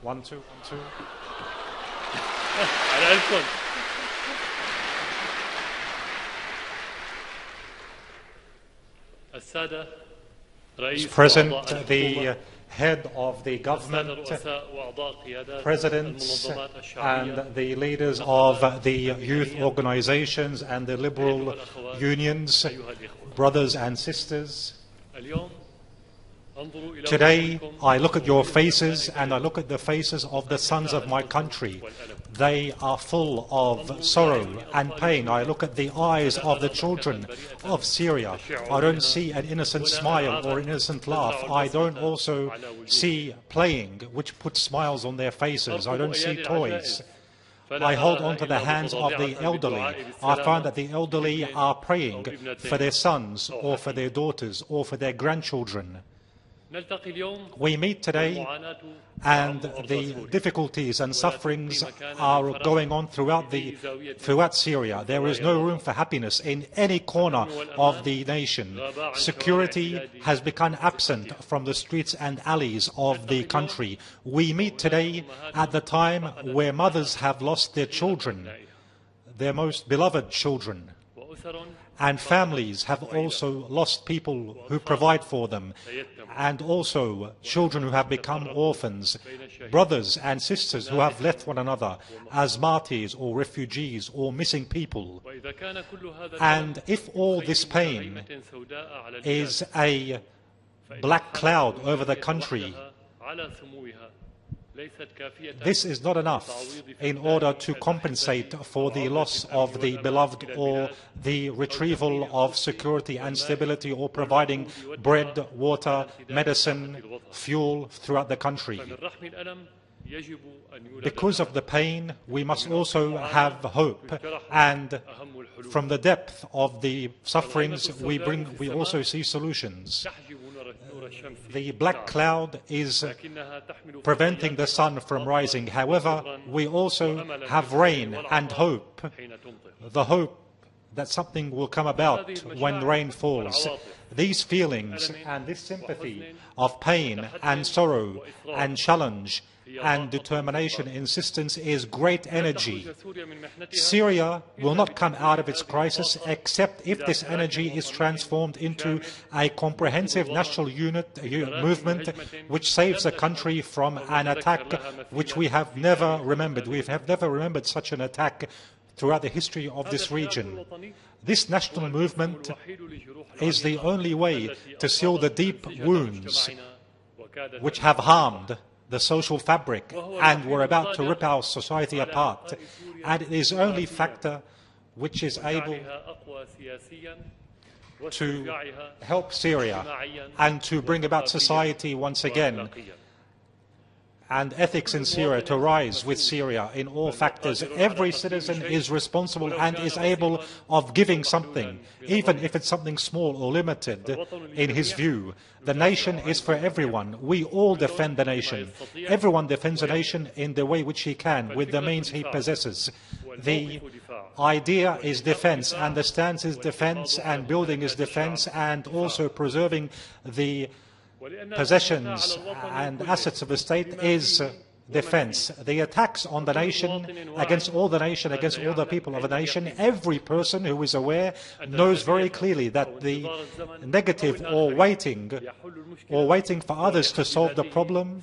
1, 2, 1, 2. Present, the head of the government, presidents and the leaders of the youth organizations and the liberal unions, brothers and sisters. Today, I look at your faces and I look at the faces of the sons of my country. They are full of sorrow and pain. I look at the eyes of the children of Syria. I don't see an innocent smile or an innocent laugh. I don't also see playing, which puts smiles on their faces. I don't see toys. I hold on to the hands of the elderly. I find that the elderly are praying for their sons or for their daughters or for their grandchildren. We meet today and the difficulties and sufferings are going on throughout Syria. There is no room for happiness in any corner of the nation. Security has become absent from the streets and alleys of the country. We meet today at the time where mothers have lost their children, their most beloved children. And families have also lost people who provide for them, and also children who have become orphans, brothers and sisters who have left one another as martyrs or refugees or missing people. And if all this pain is a black cloud over the country, this is not enough in order to compensate for the loss of the beloved or the retrieval of security and stability or providing bread, water, medicine, fuel throughout the country. Because of the pain, we must also have hope, and from the depth of the sufferings we also see solutions. The black cloud is preventing the sun from rising. However, we also have rain and hope, the hope that something will come about when rain falls. These feelings and this sympathy of pain and sorrow and challenge and determination, insistence is great energy. Syria will not come out of its crisis except if this energy is transformed into a comprehensive national movement which saves the country from an attack which we have never remembered. We have never remembered such an attack throughout the history of this region. This national movement is the only way to seal the deep wounds which have harmed the social fabric and were about to rip our society apart. And it is the only factor which is able to help Syria and to bring about society once again and ethics in Syria to rise with Syria in all factors. Every citizen is responsible and is able of giving something, even if it's something small or limited in his view. The nation is for everyone. We all defend the nation. Everyone defends the nation in the way which he can, with the means he possesses. The idea is defense, and the stance is defense, and building is defense, and also preserving the possessions and assets of the state is defense. The attacks on the nation, against all the people of a nation, every person who is aware knows very clearly that the negative or waiting for others to solve the problem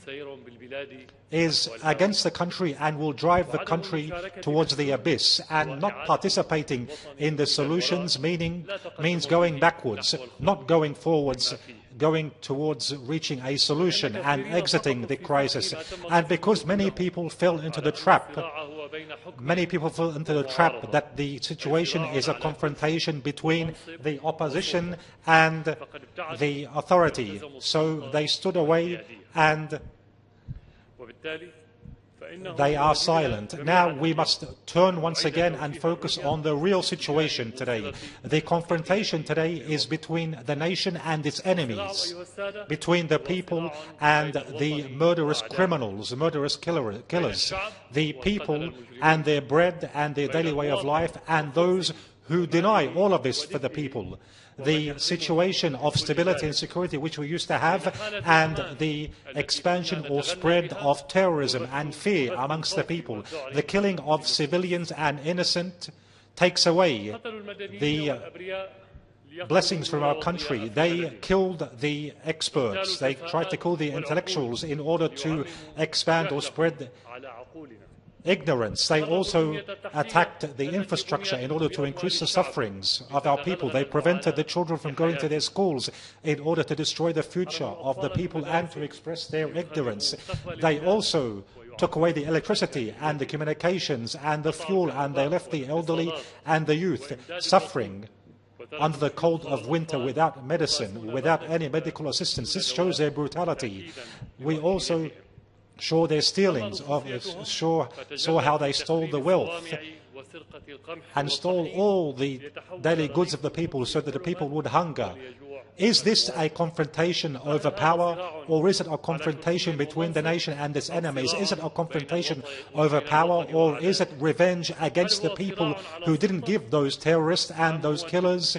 is against the country and will drive the country towards the abyss. And not participating in the solutions means going backwards, not going forwards, going towards reaching a solution and exiting the crisis. And because many people fell into the trap that the situation is a confrontation between the opposition and the authority. So they stood away and they are silent. Now we must turn once again and focus on the real situation today. The confrontation today is between the nation and its enemies, between the people and the murderous criminals, the murderous killers, the people and their bread and their daily way of life, and those who deny all of this for the people. The situation of stability and security which we used to have, and the expansion or spread of terrorism and fear amongst the people, the killing of civilians and innocent, takes away the blessings from our country. They killed the experts. They tried to kill the intellectuals in order to expand or spread ignorance. They also attacked the infrastructure in order to increase the sufferings of our people. They prevented the children from going to their schools in order to destroy the future of the people and to express their ignorance. They also took away the electricity and the communications and the fuel, and they left the elderly and the youth suffering under the cold of winter without medicine, without any medical assistance. This shows their brutality. We also saw their stealings, saw how they stole the wealth and stole all the daily goods of the people so that the people would hunger. Is this a confrontation over power, or is it a confrontation between the nation and its enemies? Is it a confrontation over power, or is it revenge against the people who didn't give those terrorists and those killers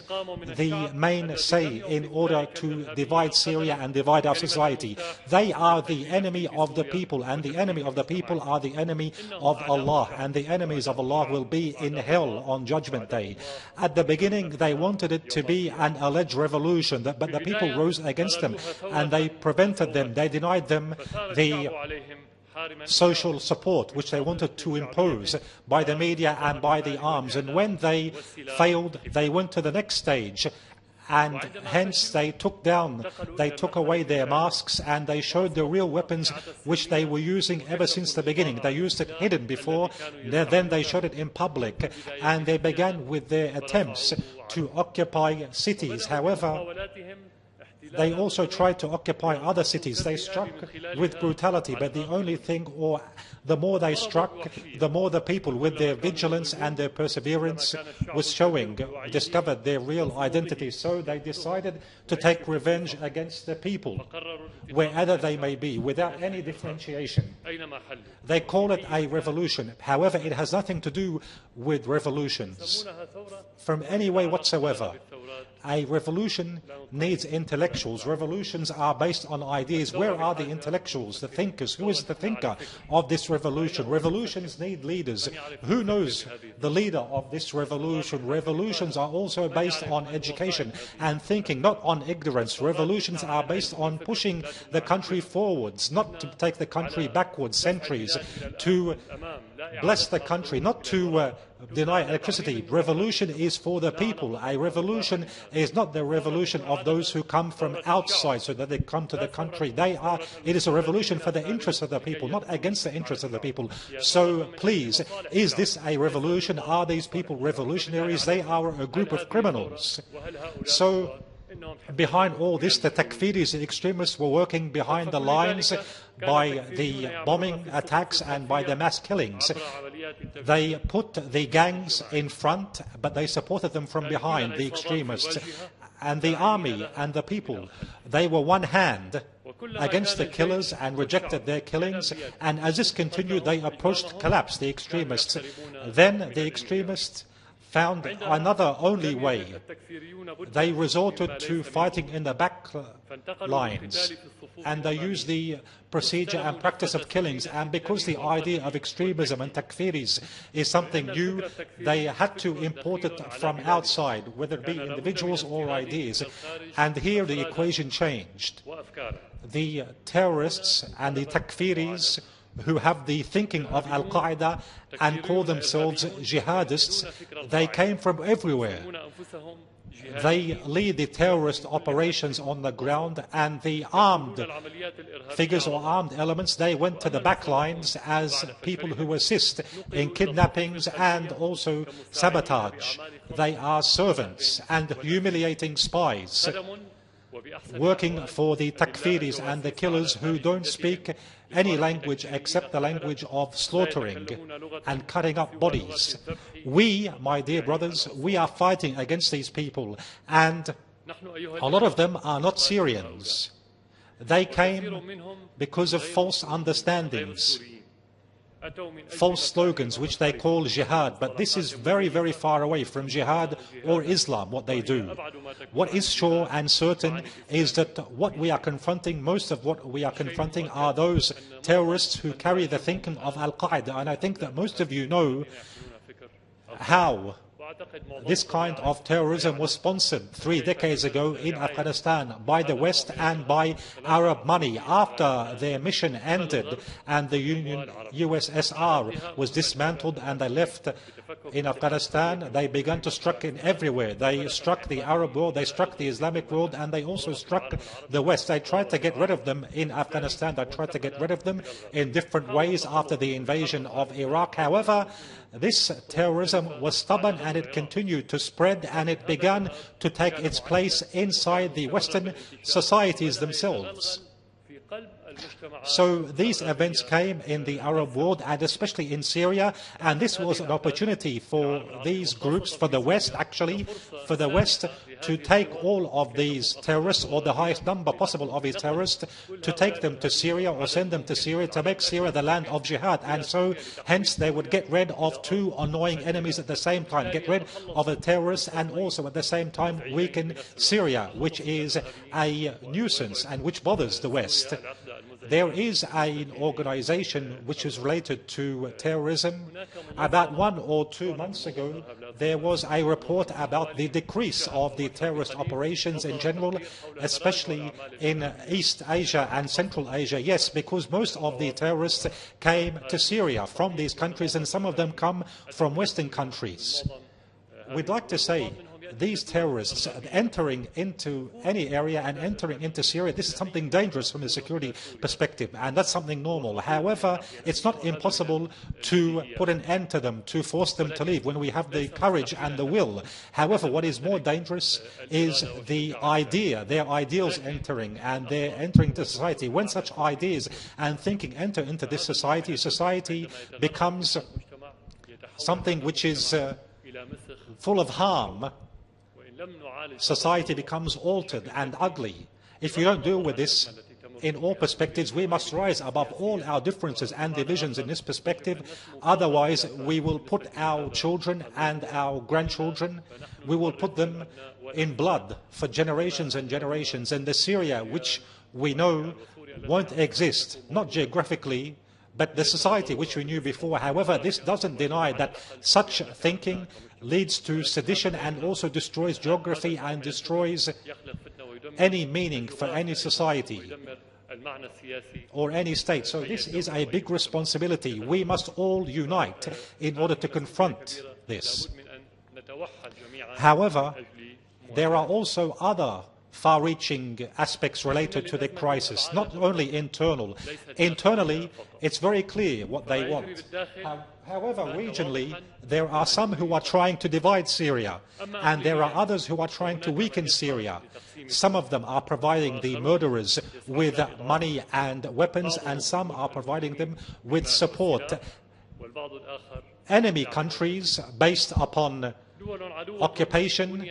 the main say in order to divide Syria and divide our society? They are the enemy of the people, and the enemy of the people are the enemy of Allah, and the enemies of Allah will be in hell on Judgment Day. At the beginning, they wanted it to be an alleged revolution, but the people rose against them and they prevented them. They denied them the social support which they wanted to impose by the media and by the arms. And when they failed, they went to the next stage. And hence they took away their masks, and they showed the real weapons which they were using ever since the beginning. They used it hidden before, then they showed it in public, and they began with their attempts to occupy cities. However, they also tried to occupy other cities. They struck with brutality, but the only thing, or the more they struck, the more the people, with their vigilance and their perseverance, discovered their real identity. So they decided to take revenge against the people, wherever they may be, without any differentiation. They call it a revolution. However, it has nothing to do with revolutions from any way whatsoever. A revolution needs intellectuals. Revolutions are based on ideas. Where are the intellectuals, the thinkers? Who is the thinker of this revolution? Revolutions need leaders. Who knows the leader of this revolution? Revolutions are also based on education and thinking, not on ignorance. Revolutions are based on pushing the country forwards, not to take the country backwards centuries, to bless the country, not to deny electricity. Revolution is for the people. A revolution is not the revolution of those who come from outside so that they come to the country. It is a revolution for the interests of the people, not against the interests of the people. So please, is this a revolution? Are these people revolutionaries? They are a group of criminals. So behind all this, the takfiris, the extremists, were working behind the lines by the bombing attacks and by the mass killings. They put the gangs in front, but they supported them from behind, the extremists. And the army and the people, they were one hand against the killers and rejected their killings. And as this continued, they approached collapse, the extremists. Then the extremists found another only way. They resorted to fighting in the back lines, and they used the procedure and practice of killings. And because the idea of extremism and takfiris is something new, they had to import it from outside, whether it be individuals or ideas. And here the equation changed. The terrorists and the takfiris, who have the thinking of Al-Qaeda and call themselves jihadists, they came from everywhere. They lead the terrorist operations on the ground, and the armed figures or armed elements, they went to the back lines as people who assist in kidnappings and also sabotage. They are servants and humiliating spies, working for the takfiris and the killers who don't speak any language except the language of slaughtering and cutting up bodies. We, my dear brothers, we are fighting against these people, and a lot of them are not Syrians. They came because of false understandings. false slogans which they call jihad, but this is very, very far away from jihad or Islam, what they do. What is sure and certain is that what we are confronting, most of what we are confronting are those terrorists who carry the thinking of Al-Qaeda, and I think that most of you know how this kind of terrorism was sponsored 3 decades ago in Afghanistan by the West and by Arab money. After their mission ended and the USSR was dismantled and they left in Afghanistan, they began to strike in everywhere. They struck the Arab world, they struck the Islamic world, and they also struck the West. They tried to get rid of them in Afghanistan. They tried to get rid of them in different ways after the invasion of Iraq. However, this terrorism was stubborn and it continued to spread, and it began to take its place inside the Western societies themselves. So these events came in the Arab world and especially in Syria, and this was an opportunity for these groups, for the West actually, for the West to take all of these terrorists, or the highest number possible of these terrorists, to take them to Syria or send them to Syria, to make Syria the land of jihad. And so hence they would get rid of two annoying enemies at the same time, get rid of the terrorists and also at the same time weaken Syria, which is a nuisance and which bothers the West. There is an organization which is related to terrorism. About 1 or 2 months ago, there was a report about the decrease of the terrorist operations in general, especially in East Asia and Central Asia. Yes, because most of the terrorists came to Syria from these countries, and some of them come from Western countries. We'd like to say these terrorists entering into any area and entering into Syria, this is something dangerous from a security perspective, and that's something normal. However, it's not impossible to put an end to them, to force them to leave when we have the courage and the will. However, what is more dangerous is the idea, their ideals entering, and they're entering into society. When such ideas and thinking enter into this society, society becomes something which is full of harm. Society becomes altered and ugly. If we don't deal with this in all perspectives, we must rise above all our differences and divisions in this perspective. Otherwise, we will put our children and our grandchildren, we will put them in blood for generations and generations. And the Syria, which we know won't exist, not geographically, but the society which we knew before. However, this doesn't deny that such thinking leads to sedition and also destroys geography and destroys any meaning for any society or any state. So this is a big responsibility. We must all unite in order to confront this. However, there are also other far-reaching aspects related to the crisis, not only internal. Internally, it's very clear what they want. However, regionally, there are some who are trying to divide Syria, and there are others who are trying to weaken Syria. Some of them are providing the murderers with money and weapons, and some are providing them with support. Enemy countries based upon occupation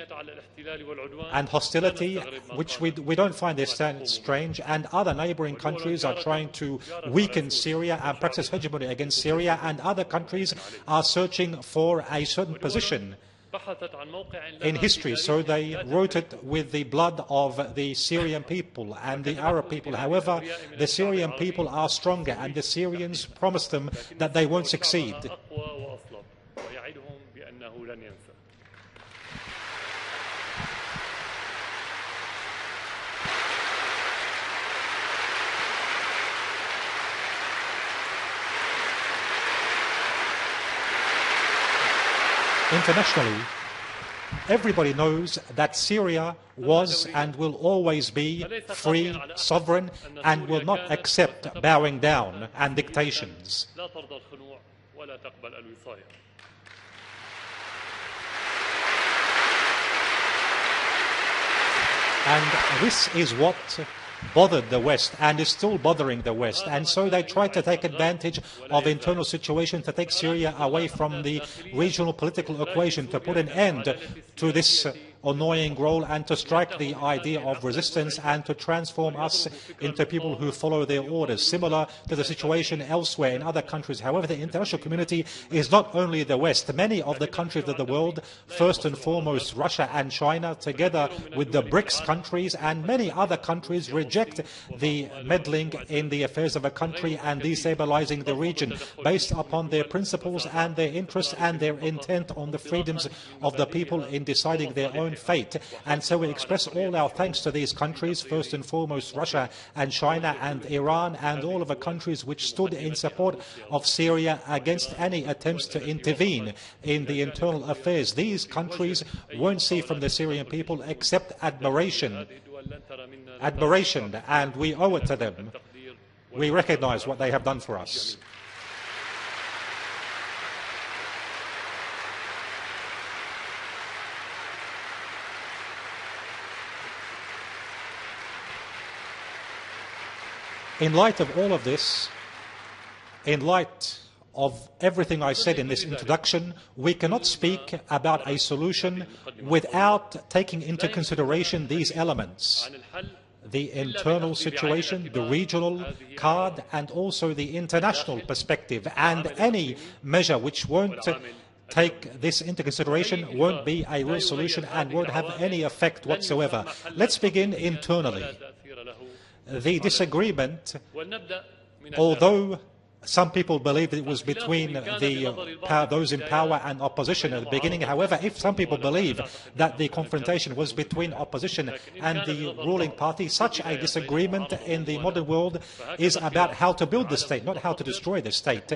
and hostility, which we don't find this strange, and other neighboring countries are trying to weaken Syria and practice hegemony against Syria, and other countries are searching for a certain position in history, so they wrote it with the blood of the Syrian people and the Arab people. However, the Syrian people are stronger, and the Syrians promised them that they won't succeed. Internationally, everybody knows that Syria was and will always be free, sovereign, and will not accept bowing down and dictations. And this is what bothered the West and is still bothering the West, and so they try to take advantage of the internal situation to take Syria away from the regional political equation, to put an end to this annoying role and to strike the idea of resistance and to transform us into people who follow their orders, similar to the situation elsewhere in other countries. However, the international community is not only the West. Many of the countries of the world, first and foremost Russia and China, together with the BRICS countries and many other countries, reject the meddling in the affairs of a country and destabilizing the region based upon their principles and their interests and their intent on the freedoms of the people in deciding their own fate. And so we express all our thanks to these countries, first and foremost Russia and China and Iran and all of the countries which stood in support of Syria against any attempts to intervene in the internal affairs. These countries won't see from the Syrian people except admiration, and we owe it to them. We recognize what they have done for us. In light of all of this, in light of everything I said in this introduction, we cannot speak about a solution without taking into consideration these elements: the internal situation, the regional card, and also the international perspective. And any measure which won't take this into consideration won't be a real solution and won't have any effect whatsoever. Let's begin internally. The disagreement, although some people believe it was between those in power and opposition at the beginning. However, if some people believe that the confrontation was between opposition and the ruling party, such a disagreement in the modern world is about how to build the state, not how to destroy the state.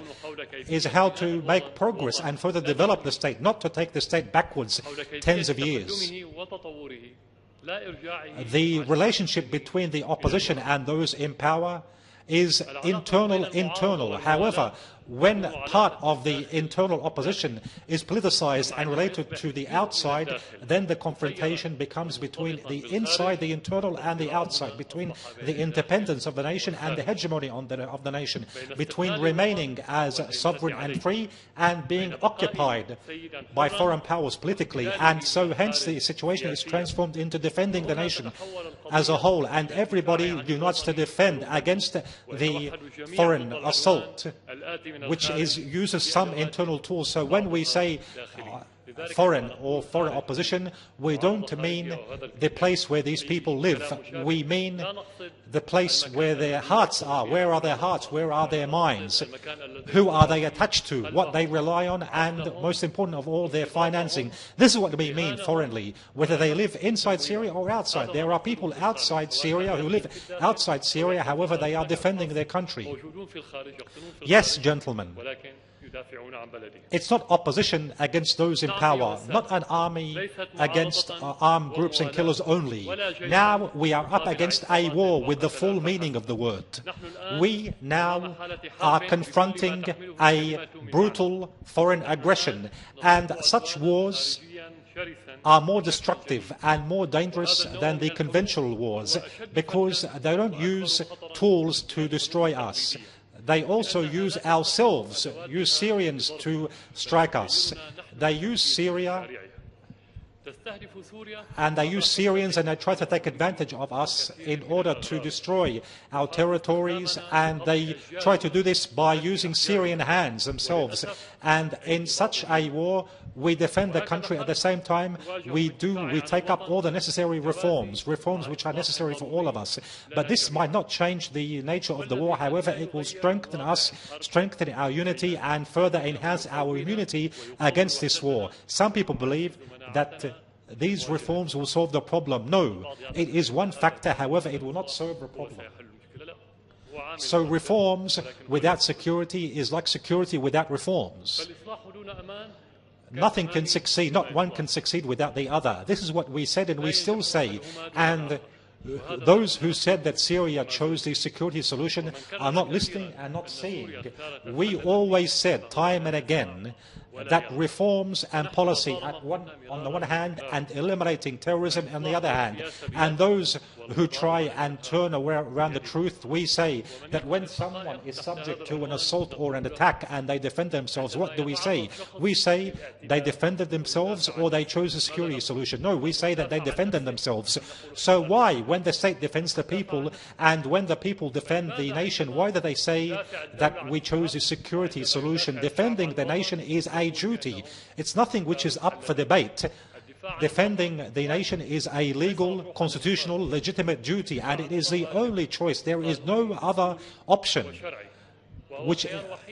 Is how to make progress and further develop the state, not to take the state backwards tens of years. The relationship between the opposition and those in power is internal. However, when part of the internal opposition is politicized and related to the outside, then the confrontation becomes between the inside, the internal, and the outside, between the independence of the nation and the hegemony of the nation, between remaining as sovereign and free and being occupied by foreign powers politically. And so hence the situation is transformed into defending the nation as a whole, and everybody unites to defend against the foreign assault, which uses some internal tools. So when we say foreign or foreign opposition, we don't mean the place where these people live. We mean the place where their hearts are. Where are their hearts? Where are their minds? Who are they attached to? What they rely on? And most important of all, their financing. This is what we mean foreignly, whether they live inside Syria or outside. There are people outside Syria who live outside Syria, however they are defending their country. Yes, gentlemen. It's not opposition against those in power, not an army against armed groups and killers only. Now we are up against a war with the full meaning of the word. We now are confronting a brutal foreign aggression, and such wars are more destructive and more dangerous than the conventional wars because they don't use tools to destroy us. They also use ourselves, use Syrians to strike us. They use Syria and they use Syrians and they try to take advantage of us in order to destroy our territories, and they try to do this by using Syrian hands themselves. And in such a war, we defend the country. At the same time, we take up all the necessary reforms which are necessary for all of us. But this might not change the nature of the war. However, it will strengthen us, strengthen our unity, and further enhance our immunity against this war. Some people believe that these reforms will solve the problem. No, it is one factor. However, it will not solve the problem. So reforms without security is like security without reforms. Nothing can succeed, not one can succeed without the other. This is what we said and we still say. And those who said that Syria chose the security solution are not listening and not seeing. We always said time and again that reforms and policy on the one hand and eliminating terrorism on the other hand. And those who try and turn around the truth, we say that when someone is subject to an assault or an attack and they defend themselves, what do we say? We say they defended themselves or they chose a security solution. No, we say that they defended themselves. So why, when the state defends the people and when the people defend the nation, why do they say that we chose a security solution? Defending the nation is a duty. It's nothing which is up for debate. Defending the nation is a legal, constitutional, legitimate duty, and it is the only choice. There is no other option, which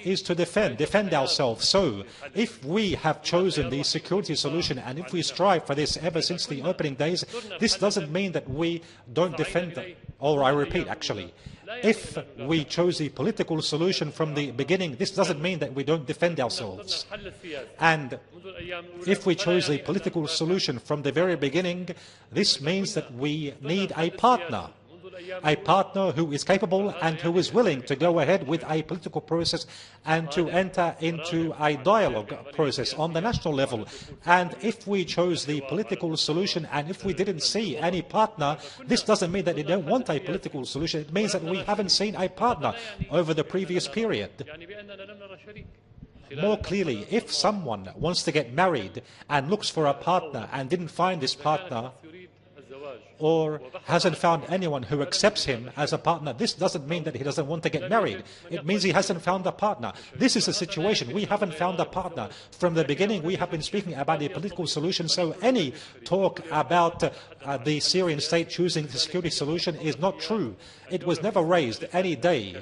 is to defend ourselves. So, if we have chosen the security solution, and if we strive for this ever since the opening days, this doesn't mean that we don't defend them. Or I repeat, actually, if we chose the political solution from the beginning, this doesn't mean that we don't defend ourselves. And if we chose the political solution from the very beginning, this means that we need a partner who is capable and who is willing to go ahead with a political process and to enter into a dialogue process on the national level. And if we chose the political solution and if we didn't see any partner, this doesn't mean that we don't want a political solution. It means that we haven't seen a partner over the previous period. More clearly, if someone wants to get married and looks for a partner and didn't find this partner, or hasn't found anyone who accepts him as a partner, this doesn't mean that he doesn't want to get married. It means he hasn't found a partner. This is the situation. We haven't found a partner. From the beginning, we have been speaking about a political solution, so any talk about the Syrian state choosing the security solution is not true. It was never raised any day.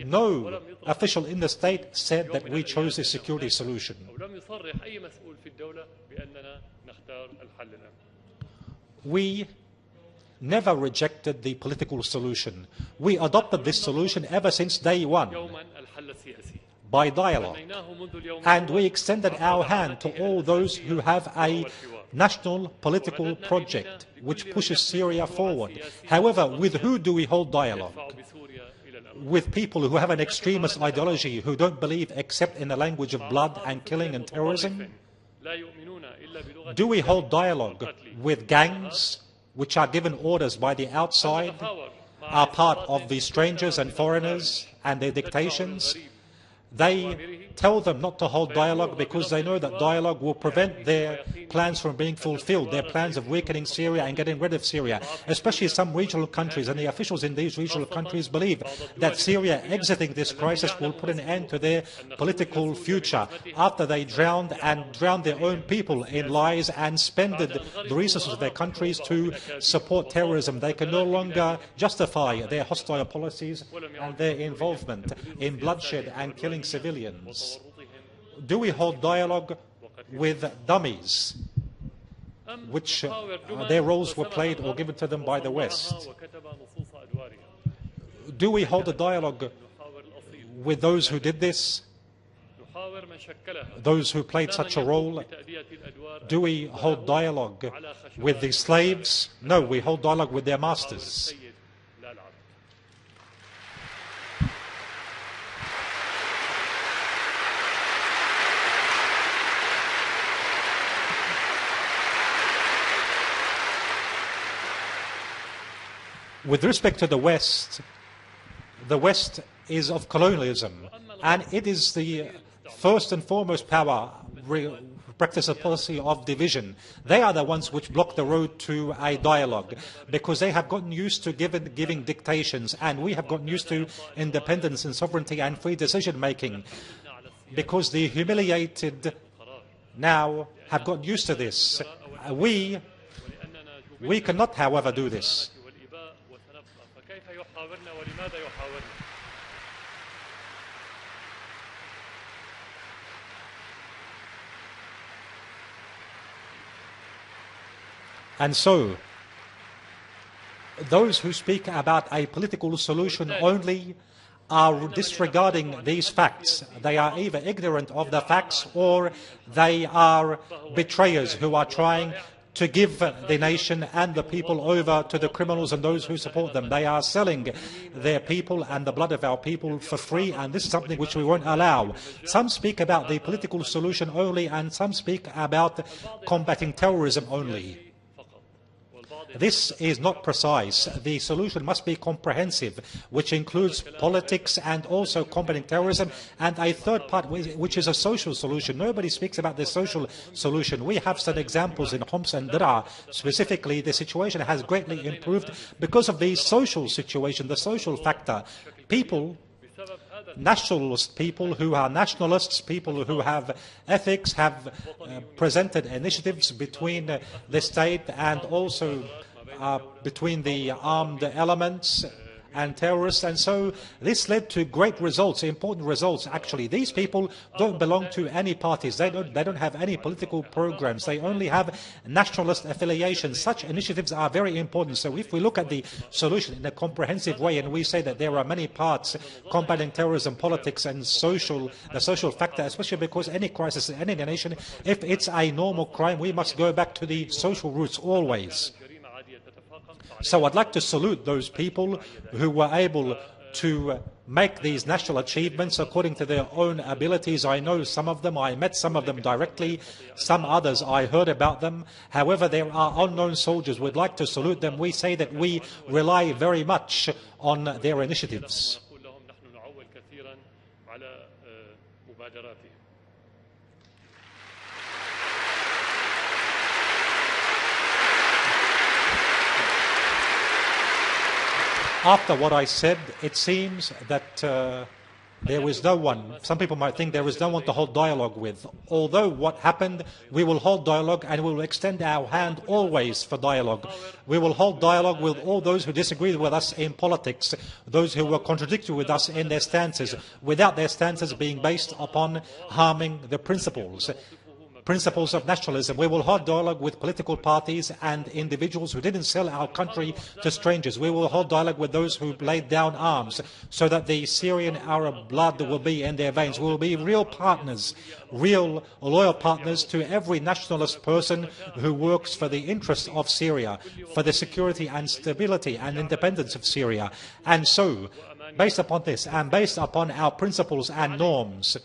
No official in the state said that we chose the security solution. We never rejected the political solution. We adopted this solution ever since day one, by dialogue. And we extended our hand to all those who have a national political project which pushes Syria forward. However, with who do we hold dialogue? With people who have an extremist ideology, who don't believe except in the language of blood and killing and terrorism? Do we hold dialogue with gangs which are given orders by the outside, are part of the strangers and foreigners and their dictations? They tell them not to hold dialogue because they know that dialogue will prevent their plans from being fulfilled, their plans of weakening Syria and getting rid of Syria, especially some regional countries. And the officials in these regional countries believe that Syria exiting this crisis will put an end to their political future after they drowned their own people in lies and spended the resources of their countries to support terrorism. They can no longer justify their hostile policies and their involvement in bloodshed and killing civilians. Do we hold dialogue with dummies, which their roles were played or given to them by the West? Do we hold a dialogue with those who did this, those who played such a role? Do we hold dialogue with the slaves? No, we hold dialogue with their masters. With respect to the West is of colonialism, and it is the first and foremost power practice a policy of division. They are the ones which block the road to a dialogue because they have gotten used to giving dictations, and we have gotten used to independence and sovereignty and free decision making because the humiliated now have gotten used to this. We cannot, however, do this. And so, those who speak about a political solution only are disregarding these facts. They are either ignorant of the facts or they are betrayers who are trying to give the nation and the people over to the criminals and those who support them. They are selling their people and the blood of our people for free, and this is something which we won't allow. Some speak about the political solution only, and some speak about combating terrorism only. This is not precise. The solution must be comprehensive, which includes politics and also combating terrorism, and a third part, which is a social solution. Nobody speaks about the social solution. We have some examples in Homs and Dara. Specifically, the situation has greatly improved because of the social situation, the social factor. People, nationalist people who are nationalists, people who have ethics, have presented initiatives between the state and also between the armed elements and terrorists, and so this led to great results, important results actually. These people don't belong to any parties, they don't have any political programs, they only have nationalist affiliations. Such initiatives are very important. So if we look at the solution in a comprehensive way and we say that there are many parts combating terrorism, politics and the social factor, especially because any crisis in any nation, if it's a normal crime, we must go back to the social roots always. So I'd like to salute those people who were able to make these national achievements according to their own abilities. I know some of them, I met some of them directly, some others I heard about them. However, there are unknown soldiers. We'd like to salute them. We say that we rely very much on their initiatives. After what I said, it seems that there was no one. Some people might think there was no one to hold dialogue with. Although what happened, we will hold dialogue and we will extend our hand always for dialogue. We will hold dialogue with all those who disagree with us in politics, those who were contradictory with us in their stances, without their stances being based upon harming the principles of nationalism. We will hold dialogue with political parties and individuals who didn't sell our country to strangers. We will hold dialogue with those who laid down arms so that the Syrian Arab blood will be in their veins. We will be real partners, real loyal partners to every nationalist person who works for the interests of Syria, for the security and stability and independence of Syria. And so, based upon this and based upon our principles and norms,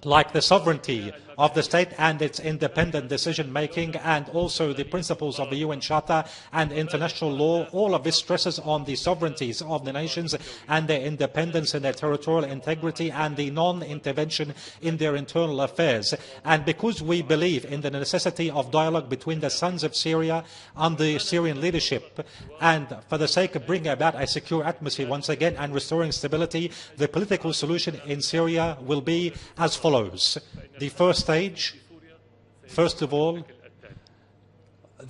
like the sovereignty of the state and its independent decision-making, and also the principles of the UN Charter and international law, all of this stresses on the sovereignties of the nations and their independence and their territorial integrity and the non-intervention in their internal affairs. And because we believe in the necessity of dialogue between the sons of Syria and the Syrian leadership, and for the sake of bringing about a secure atmosphere once again and restoring stability, the political solution in Syria will be as follows. The first stage, first of all,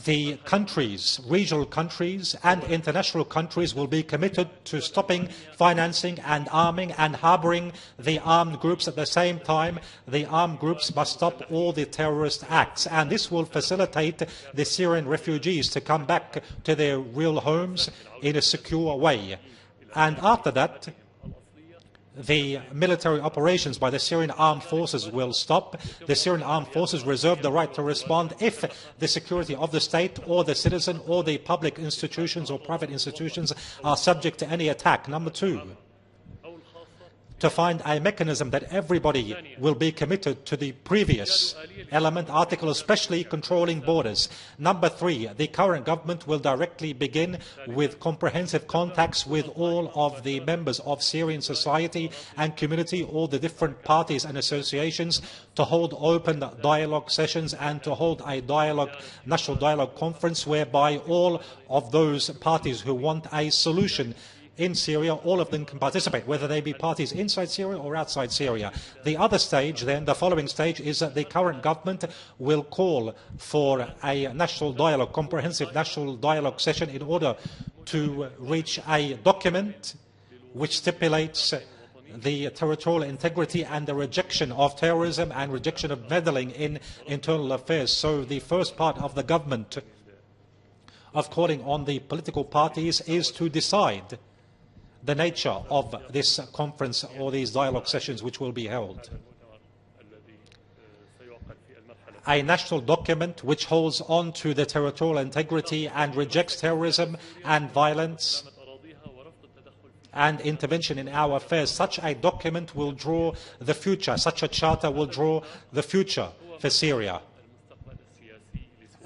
the countries, regional countries and international countries will be committed to stopping financing and arming and harboring the armed groups. At the same time, the armed groups must stop all the terrorist acts, and this will facilitate the Syrian refugees to come back to their real homes in a secure way. And after that, the military operations by the Syrian armed forces will stop. The Syrian armed forces reserve the right to respond if the security of the state or the citizen or the public institutions or private institutions are subject to any attack. Number two, to find a mechanism that everybody will be committed to the previous element, article, especially controlling borders. Number three, the current government will directly begin with comprehensive contacts with all of the members of Syrian society and community, all the different parties and associations, to hold open dialogue sessions and to hold a national dialogue conference whereby all of those parties who want a solution in Syria, all of them can participate, whether they be parties inside Syria or outside Syria. The other stage then, the following stage, is that the current government will call for a national dialogue, comprehensive national dialogue session in order to reach a document which stipulates the territorial integrity and the rejection of terrorism and rejection of meddling in internal affairs. So the first part of the government of calling on the political parties is to decide the nature of this conference or these dialogue sessions which will be held. a national document which holds on to the territorial integrity and rejects terrorism and violence and intervention in our affairs. Such a document will draw the future. Such a charter will draw the future for Syria,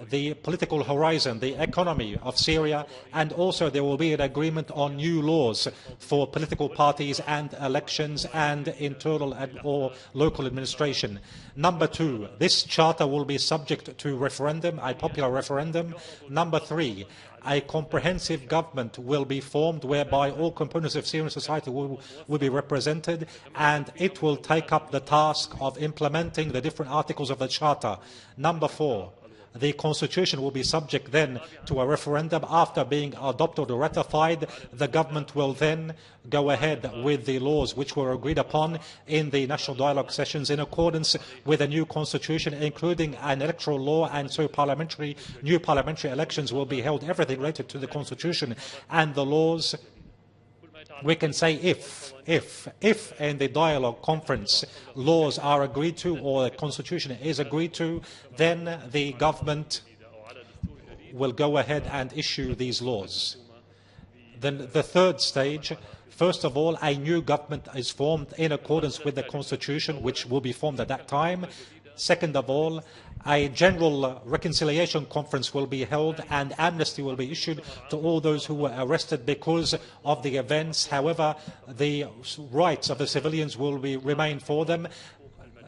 the political horizon, the economy of Syria, and also there will be an agreement on new laws for political parties and elections and internal or local administration. Number two, this charter will be subject to referendum, a popular referendum. Number three, a comprehensive government will be formed whereby all components of Syrian society will be represented, and it will take up the task of implementing the different articles of the charter. Number four, the constitution will be subject then to a referendum. After being adopted or ratified, the government will then go ahead with the laws which were agreed upon in the national dialogue sessions in accordance with a new constitution, including an electoral law, and so new parliamentary elections will be held, everything related to the constitution and the laws. We can say if in the dialogue conference laws are agreed to or the constitution is agreed to, then the government will go ahead and issue these laws. Then the third stage, first of all, a new government is formed in accordance with the constitution, which will be formed at that time. Second of all, a general reconciliation conference will be held and amnesty will be issued to all those who were arrested because of the events. However, the rights of the civilians will remain for them.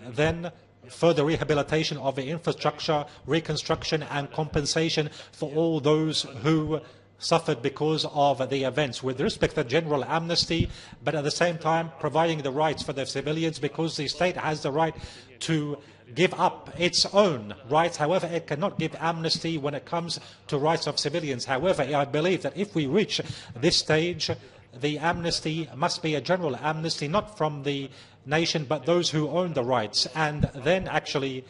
Then further rehabilitation of the infrastructure, reconstruction and compensation for all those who suffered because of the events, with respect to general amnesty, but at the same time providing the rights for the civilians, because the state has the right to give up its own rights. However, it cannot give amnesty when it comes to rights of civilians. However, I believe that if we reach this stage, the amnesty must be a general amnesty, not from the nation, but those who own the rights. And then actually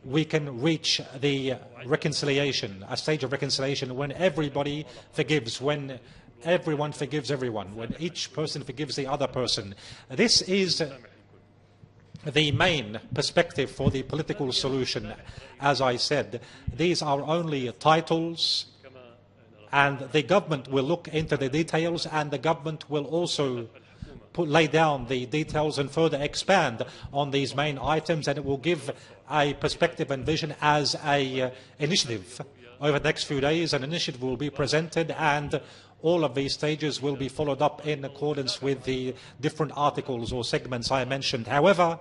we can reach the reconciliation, a stage of reconciliation when everybody forgives, when everyone forgives everyone, when each person forgives the other person. This is the main perspective for the political solution. As I said, these are only titles, and the government will look into the details, and the government will also lay down the details and further expand on these main items, and it will give a perspective and vision as an initiative. Over the next few days, an initiative will be presented, and all of these stages will be followed up in accordance with the different articles or segments I mentioned. However,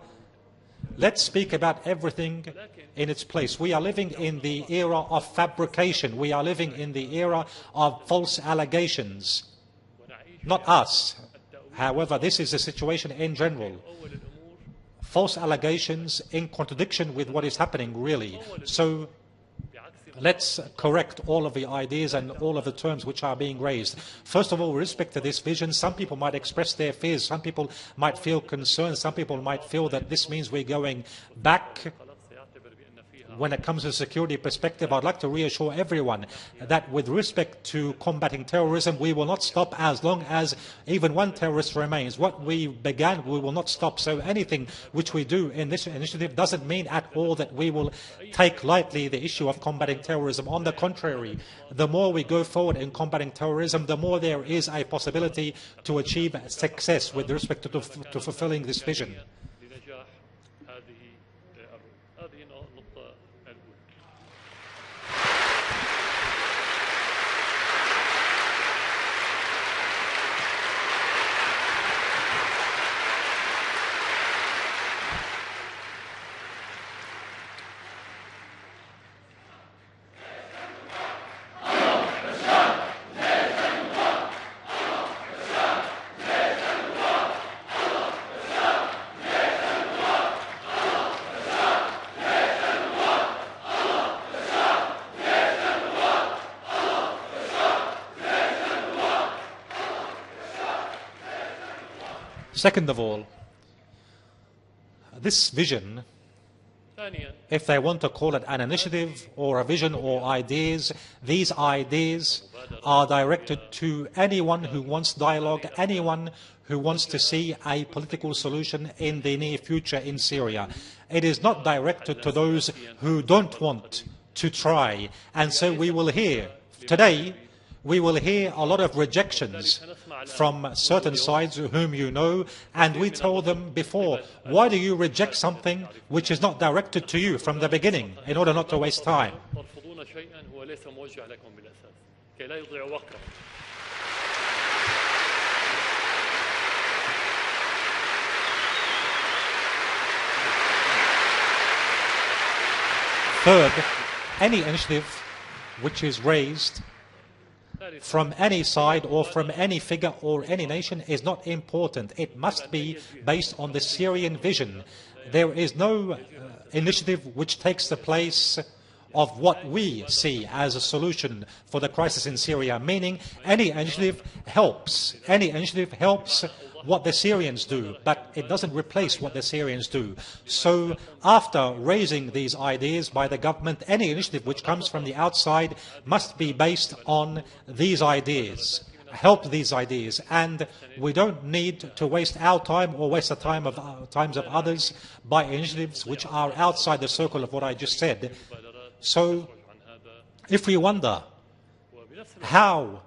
let's speak about everything in its place. We are living in the era of fabrication. We are living in the era of false allegations. Not us. However, this is the situation in general. False allegations in contradiction with what is happening, really. So let's correct all of the ideas and all of the terms which are being raised. First of all, with respect to this vision, some people might express their fears, some people might feel concerned, some people might feel that this means we're going back. When it comes to security perspective, I'd like to reassure everyone that with respect to combating terrorism, we will not stop as long as even one terrorist remains. What we began, we will not stop. So anything which we do in this initiative doesn't mean at all that we will take lightly the issue of combating terrorism. On the contrary, the more we go forward in combating terrorism, the more there is a possibility to achieve success with respect to fulfilling this vision. Second of all, this vision, if they want to call it an initiative or a vision or ideas, these ideas are directed to anyone who wants dialogue, anyone who wants to see a political solution in the near future in Syria. It is not directed to those who don't want to try. And so we will hear, today, we will hear a lot of rejections from certain sides whom you know, and we told them before, why do you reject something which is not directed to you from the beginning in order not to waste time? Third, any initiative which is raised from any side or from any figure or any nation is not important. It must be based on the Syrian vision. There is no initiative which takes the place of what we see as a solution for the crisis in Syria, meaning any initiative helps. Any initiative helps what the Syrians do, but it doesn't replace what the Syrians do. So after raising these ideas by the government, any initiative which comes from the outside must be based on these ideas, help these ideas, and we don't need to waste our time or waste the times of others by initiatives which are outside the circle of what I just said. So if we wonder how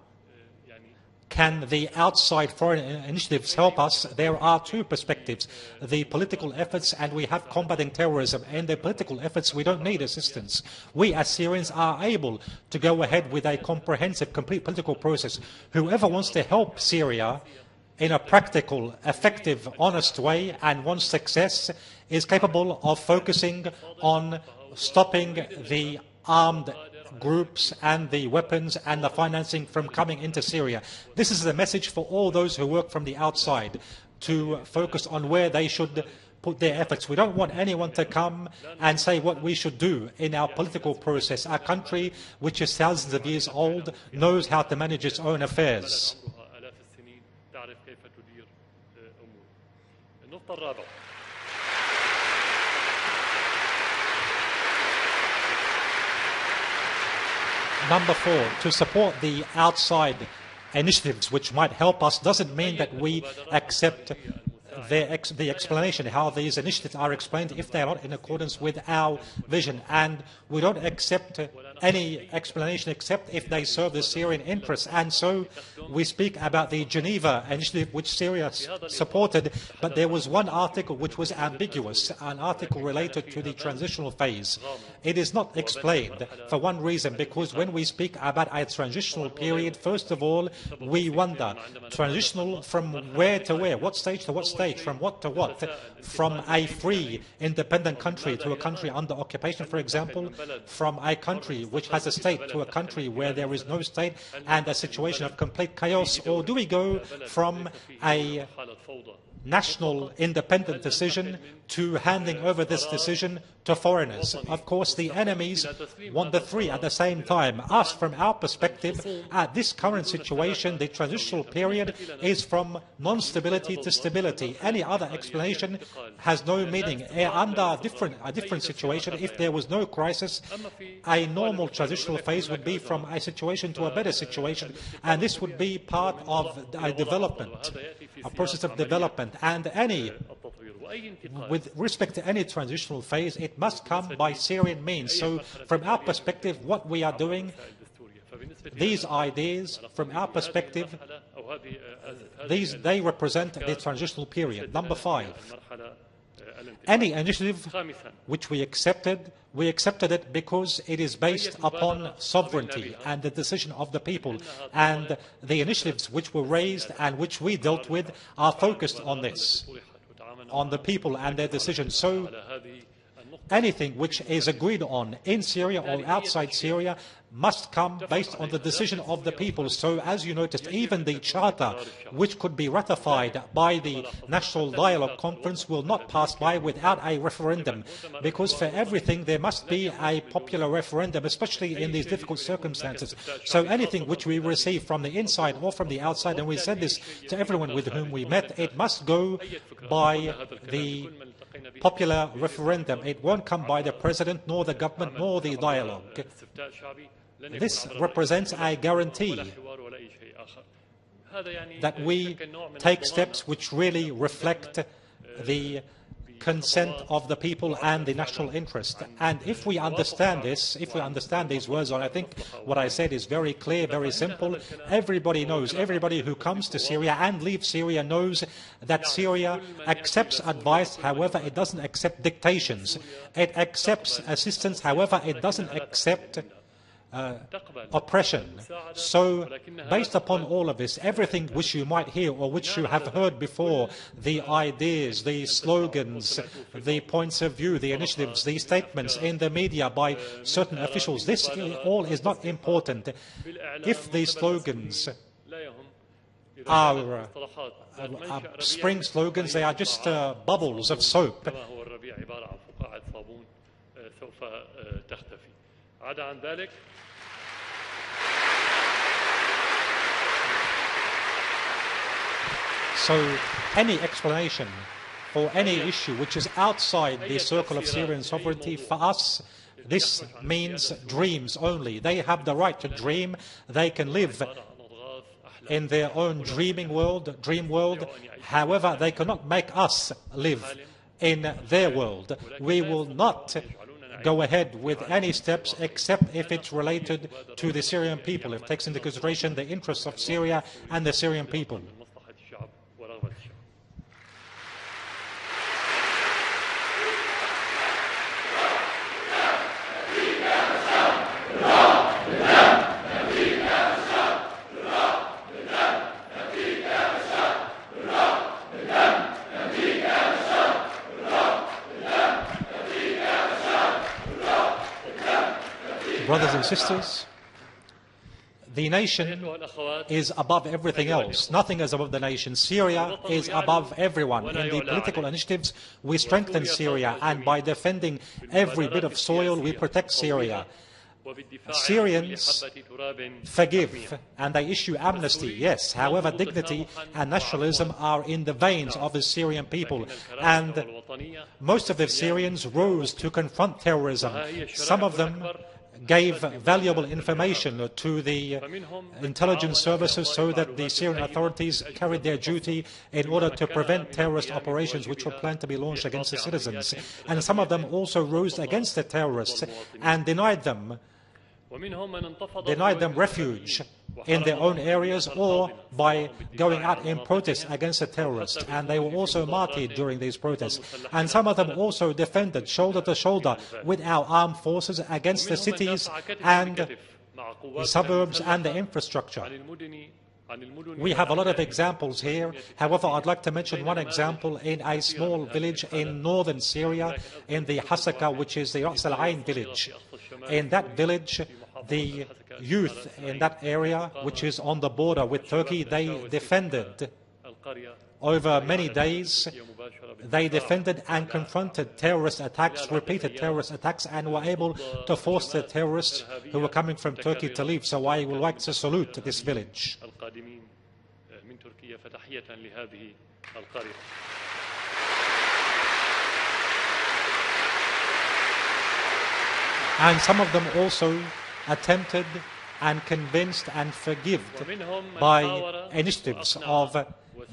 can the outside foreign initiatives help us, there are two perspectives. The political efforts, and we have combating terrorism. In the political efforts, we don't need assistance. We as Syrians are able to go ahead with a comprehensive, complete political process. Whoever wants to help Syria in a practical, effective, honest way and wants success is capable of focusing on stopping the armed groups and the weapons and the financing from coming into Syria. This is the message for all those who work from the outside, to focus on where they should put their efforts. We don't want anyone to come and say what we should do in our political process. Our country, which is thousands of years old, knows how to manage its own affairs. Number 4, to support the outside initiatives which might help us doesn't mean that we accept the explanation, how these initiatives are explained, if they are not in accordance with our vision. And we don't accept any explanation except if they serve the Syrian interests. And so we speak about the Geneva initiative which Syria supported, but there was one article which was ambiguous, an article related to the transitional phase. It is not explained for one reason, because when we speak about a transitional period, first of all, we wonder, transitional from where to where, what stage to what stage, from what to what, from a free, independent country to a country under occupation, for example, from a country which has a state to a country where there is no state and a situation of complete chaos, or do we go from a national independent decision to handing over this decision to foreigners? Of course, the enemies want the three at the same time. Us, from our perspective, at this current situation, the transitional period is from non-stability to stability. Any other explanation has no meaning. Under a different situation, if there was no crisis, a normal transitional phase would be from a situation to a better situation, and this would be part of a development, a process of development. And with respect to any transitional phase, it must come by Syrian means. So from our perspective, what we are doing, these ideas, from our perspective, they represent the transitional period. Number 5, any initiative which we accepted it because it is based upon sovereignty and the decision of the people. And the initiatives which were raised and which we dealt with are focused on this, on the people and their decisions. So anything which is agreed on in Syria or outside Syria must come based on the decision of the people. So as you noticed, even the charter which could be ratified by the National Dialogue Conference will not pass by without a referendum, because for everything there must be a popular referendum, especially in these difficult circumstances. So anything which we receive from the inside or from the outside, and we said this to everyone with whom we met, it must go by the popular referendum. It won't come by the president, nor the government, nor the dialogue. This represents a guarantee that we take steps which really reflect the consent of the people and the national interest. And if we understand this, if we understand these words, and I think what I said is very clear, very simple, everybody knows, everybody who comes to Syria and leaves Syria knows that Syria accepts advice, however, it doesn't accept dictations. It accepts assistance, however, it doesn't accept oppression. So, based upon all of this, everything which you might hear or which you have heard before, the ideas, the slogans, the points of view, the initiatives, the statements in the media by certain officials, this all is not important. If the slogans are spring slogans, they are just bubbles of soap. So any explanation for any issue which is outside the circle of Syrian sovereignty, for us, this means dreams only. They have the right to dream. They can live in their own dream world. However, they cannot make us live in their world. We will not go ahead with any steps except if it's related to the Syrian people, if it takes into consideration the interests of Syria and the Syrian people. Brothers and sisters, the nation is above everything else. Nothing is above the nation. Syria is above everyone. In the political initiatives, we strengthen Syria, and by defending every bit of soil, we protect Syria. Syrians forgive and they issue amnesty, yes. However, dignity and nationalism are in the veins of the Syrian people, and most of the Syrians rose to confront terrorism. Some of them gave valuable information to the intelligence services so that the Syrian authorities carried their duty in order to prevent terrorist operations which were planned to be launched against the citizens. And some of them also rose against the terrorists and denied them refuge in their own areas or by going out in protest against the terrorists. And they were also martyred during these protests. And some of them also defended shoulder to shoulder with our armed forces against the cities and the suburbs and the infrastructure. We have a lot of examples here. However, I'd like to mention one example in a small village in northern Syria, in the Hasaka, which is the Ras al-Ain village. In that village, the youth in that area, which is on the border with Turkey, they defended over many days. They defended and confronted terrorist attacks, repeated terrorist attacks, and were able to force the terrorists who were coming from Turkey to leave. So I would like to salute this village. And some of them also attempted and convinced and forgave by initiatives of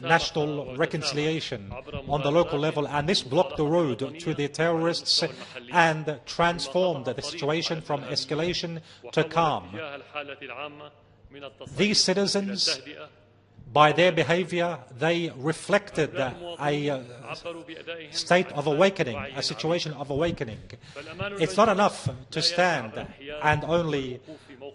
national reconciliation on the local level, and this blocked the road to the terrorists and transformed the situation from escalation to calm. These citizens, by their behavior, they reflected a state of awakening, a situation of awakening. It's not enough to stand and only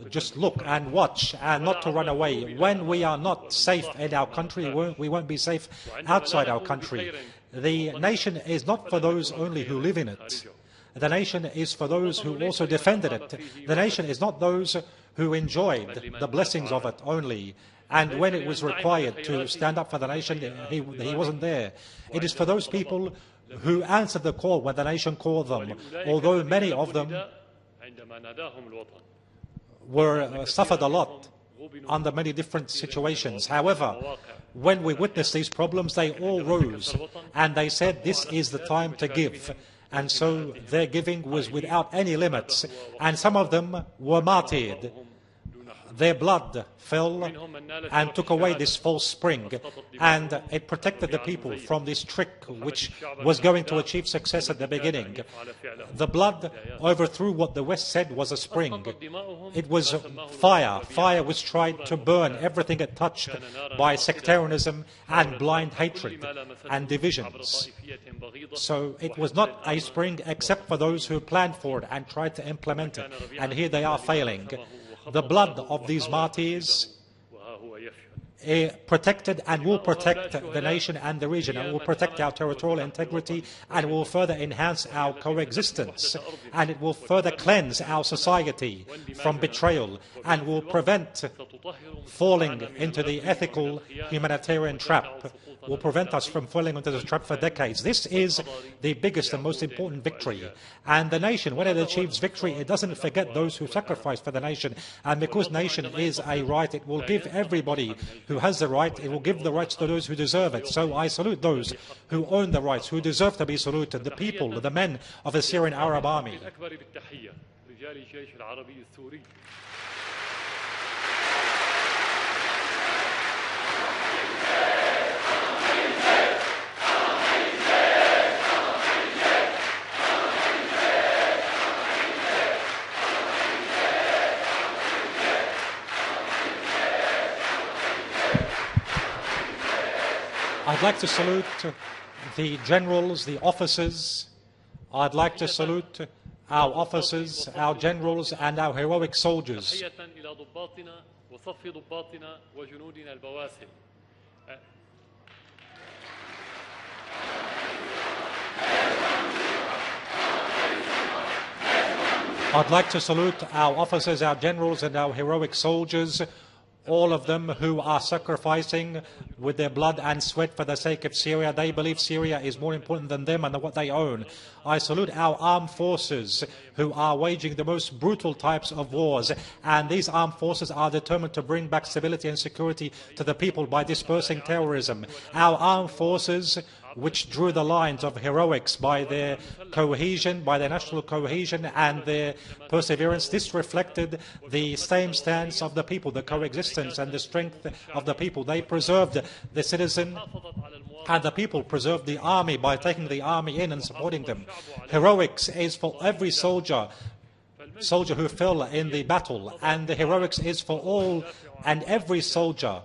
just look and watch and not to run away. When we are not safe in our country, we won't be safe outside our country. The nation is not for those only who live in it. The nation is for those who also defended it. The nation is not those who enjoyed the blessings of it only. And when it was required to stand up for the nation, he wasn't there. It is for those people who answered the call when the nation called them, although many of them suffered a lot under many different situations. However, when we witnessed these problems, they all rose and they said, this is the time to give. And so their giving was without any limits. And some of them were martyred. their blood fell and took away this false spring, and it protected the people from this trick which was going to achieve success at the beginning. The blood overthrew what the West said was a spring. It was fire. Fire which tried to burn everything it touched by sectarianism and blind hatred and divisions. So it was not a spring except for those who planned for it and tried to implement it. And here they are failing. The blood of these martyrs protected and will protect the nation and the region, and will protect our territorial integrity, and will further enhance our coexistence, and it will further cleanse our society from betrayal, and will prevent falling into the ethical humanitarian trap, will prevent us from falling into the trap for decades. This is the biggest and most important victory. And the nation, when it achieves victory, it doesn't forget those who sacrificed for the nation. And because nation is a right, it will give everybody who has the right, it will give the rights to those who deserve it. So I salute those who own the rights, who deserve to be saluted, the people, the men of the Syrian Arab army. I'd like to salute the generals, the officers. I'd like to salute our officers, our generals, and our heroic soldiers. I'd like to salute our officers, our generals, and our heroic soldiers, all of them who are sacrificing with their blood and sweat for the sake of Syria. They believe Syria is more important than them and what they own. I salute our armed forces who are waging the most brutal types of wars, and these armed forces are determined to bring back stability and security to the people by dispersing terrorism. Our armed forces, which drew the lines of heroics by their cohesion, by their national cohesion and their perseverance. This reflected the same stance of the people, the coexistence and the strength of the people. They preserved the citizen, and the people preserved the army by taking the army in and supporting them. Heroics is for every soldier who fell in the battle, and the heroics is for all and every soldier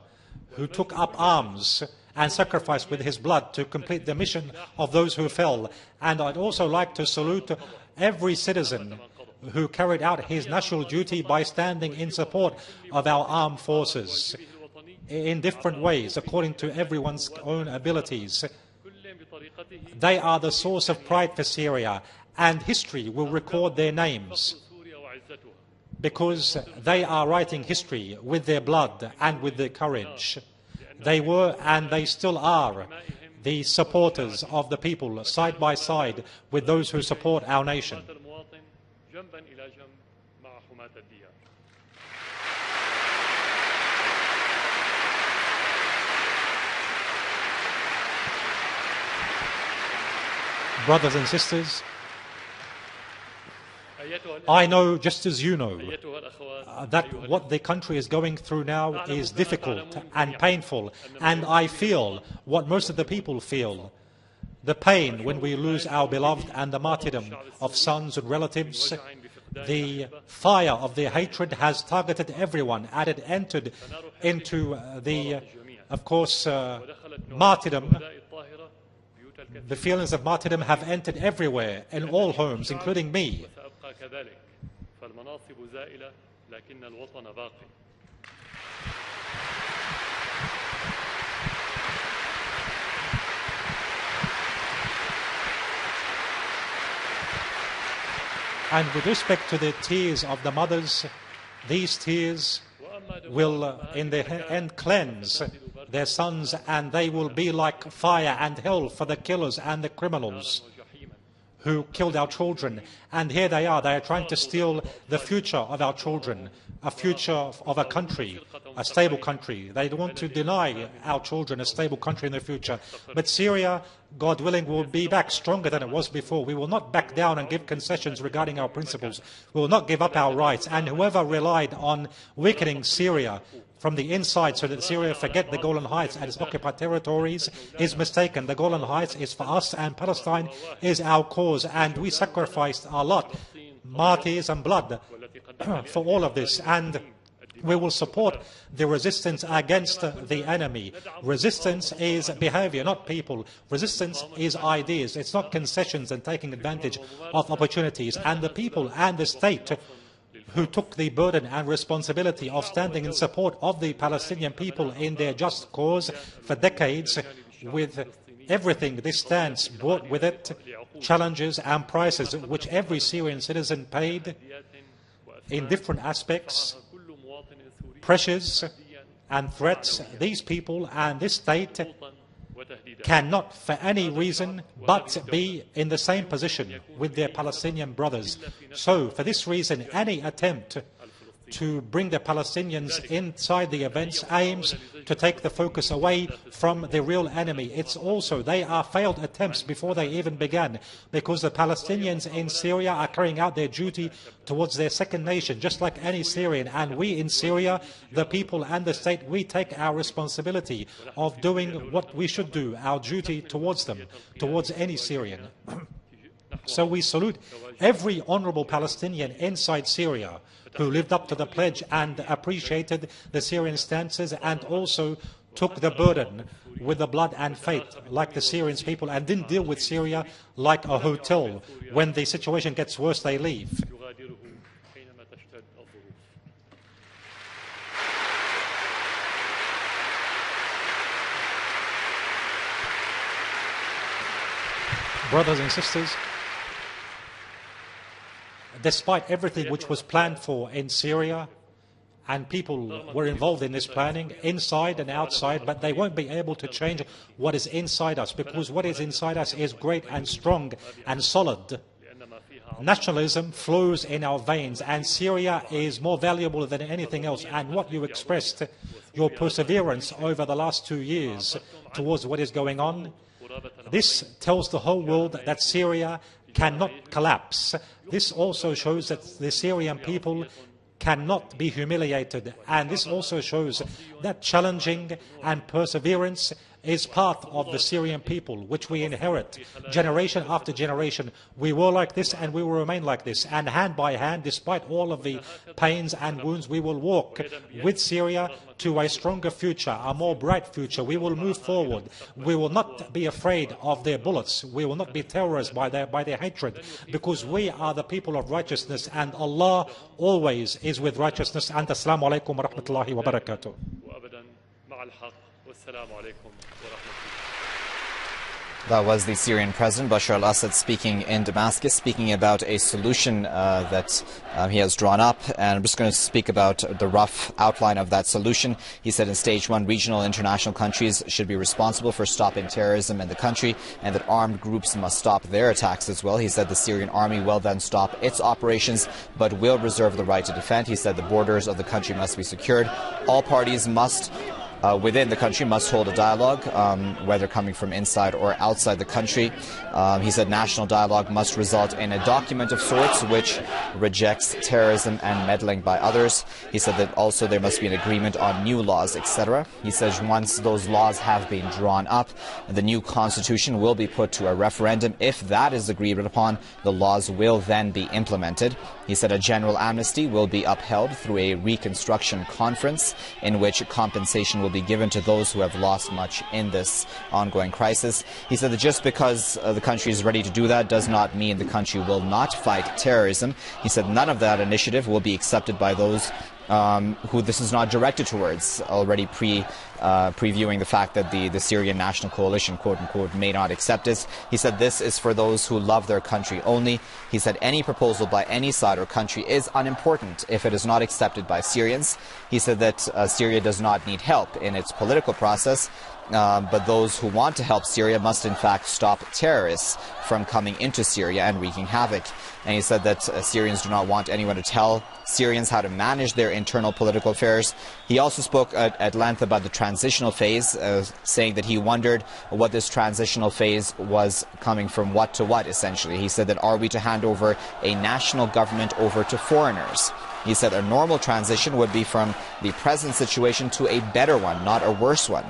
who took up arms and sacrificed with his blood to complete the mission of those who fell. And I'd also like to salute every citizen who carried out his national duty by standing in support of our armed forces in different ways, according to everyone's own abilities. They are the source of pride for Syria, and history will record their names, because they are writing history with their blood and with their courage. They were, and they still are, the supporters of the people, side by side with those who support our nation. Brothers and sisters, I know, just as you know, that what the country is going through now is difficult and painful, and I feel what most of the people feel. The pain when we lose our beloved and the martyrdom of sons and relatives. The fire of their hatred has targeted everyone, and it entered into the, of course, martyrdom. The feelings of martyrdom have entered everywhere, in all homes, including me. And with respect to the tears of the mothers, these tears will in the end cleanse their sons, and they will be like fire and hell for the killers and the criminals who killed our children. And here they are trying to steal the future of our children, a future of a country, a stable country. They want to deny our children a stable country in the future. But Syria, God willing, will be back stronger than it was before. We will not back down and give concessions regarding our principles. We will not give up our rights. And whoever relied on weakening Syria from the inside so that Syria forget the Golan Heights and its occupied territories is mistaken. The Golan Heights is for us and Palestine is our cause, and we sacrificed a lot, martyrs and blood for all of this, and we will support the resistance against the enemy. Resistance is behavior, not people. Resistance is ideas. It's not concessions and taking advantage of opportunities. And the people and the state who took the burden and responsibility of standing in support of the Palestinian people in their just cause for decades, with everything this stance brought with it, challenges and prices which every Syrian citizen paid in different aspects, pressures and threats. These people and this state cannot for any reason but be in the same position with their Palestinian brothers. So for this reason, any attempt to bring the Palestinians inside the events aims to take the focus away from the real enemy. It's also, they are failed attempts before they even began, because the Palestinians in Syria are carrying out their duty towards their second nation, just like any Syrian. And we in Syria, the people and the state, we take our responsibility of doing what we should do, our duty towards them, towards any Syrian. So we salute every honorable Palestinian inside Syria who lived up to the pledge and appreciated the Syrian stances and also took the burden with the blood and faith like the Syrian people, and didn't deal with Syria like a hotel. When the situation gets worse, they leave. Brothers and sisters, despite everything which was planned for in Syria, and people were involved in this planning, inside and outside, but they won't be able to change what is inside us, because what is inside us is great and strong and solid. Nationalism flows in our veins, and Syria is more valuable than anything else. And what you expressed, your perseverance over the last 2 years towards what is going on, this tells the whole world that Syria cannot collapse. This also shows that the Syrian people cannot be humiliated, and this also shows that challenging and perseverance is part of the Syrian people, which we inherit generation after generation. We were like this and we will remain like this, and hand by hand, despite all of the pains and wounds, we will walk with Syria to a stronger future, a more bright future. We will move forward. We will not be afraid of their bullets. We will not be terrorized by their hatred, because we are the people of righteousness, and Allah always is with righteousness. And Assalamu alaikum wa rahmatullahi wa barakatuh. That was the Syrian President Bashar al-Assad speaking in Damascus, speaking about a solution that he has drawn up. And I'm just going to speak about the rough outline of that solution. He said in stage 1, regional and international countries should be responsible for stopping terrorism in the country, and that armed groups must stop their attacks as well. He said the Syrian army will then stop its operations, but will reserve the right to defend. He said the borders of the country must be secured. All parties within the country must hold a dialogue, whether coming from inside or outside the country. He said national dialogue must result in a document of sorts which rejects terrorism and meddling by others. He said that also there must be an agreement on new laws, etc. He says once those laws have been drawn up, the new constitution will be put to a referendum. If that is agreed upon, the laws will then be implemented. He said a general amnesty will be upheld through a reconstruction conference in which compensation will be given to those who have lost much in this ongoing crisis. He said that just because the country is ready to do that does not mean the country will not fight terrorism. He said none of that initiative will be accepted by those who this is not directed towards, already previewing the fact that the Syrian National Coalition, quote-unquote, may not accept this. He said this is for those who love their country only. He said any proposal by any side or country is unimportant if it is not accepted by Syrians. He said that Syria does not need help in its political process. but those who want to help Syria must in fact stop terrorists from coming into Syria and wreaking havoc. And he said that Syrians do not want anyone to tell Syrians how to manage their internal political affairs. He also spoke at length about the transitional phase, saying that he wondered what this transitional phase was coming from what to what, essentially. He said that are we to hand over a national government over to foreigners? He said a normal transition would be from the present situation to a better one, not a worse one.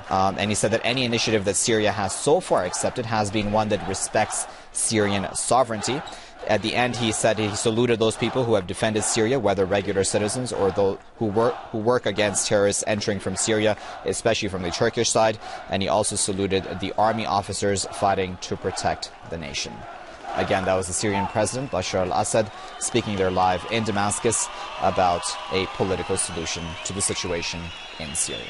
And he said that any initiative that Syria has so far accepted has been one that respects Syrian sovereignty. At the end, he said he saluted those people who have defended Syria, whether regular citizens or those who work against terrorists entering from Syria, especially from the Turkish side. And he also saluted the army officers fighting to protect the nation. Again, that was the Syrian President, Bashar al-Assad, speaking there live in Damascus about a political solution to the situation in Syria.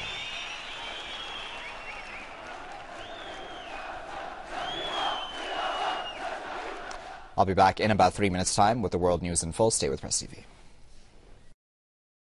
I'll be back in about 3 minutes' time with the world news in full. Stay with Press TV.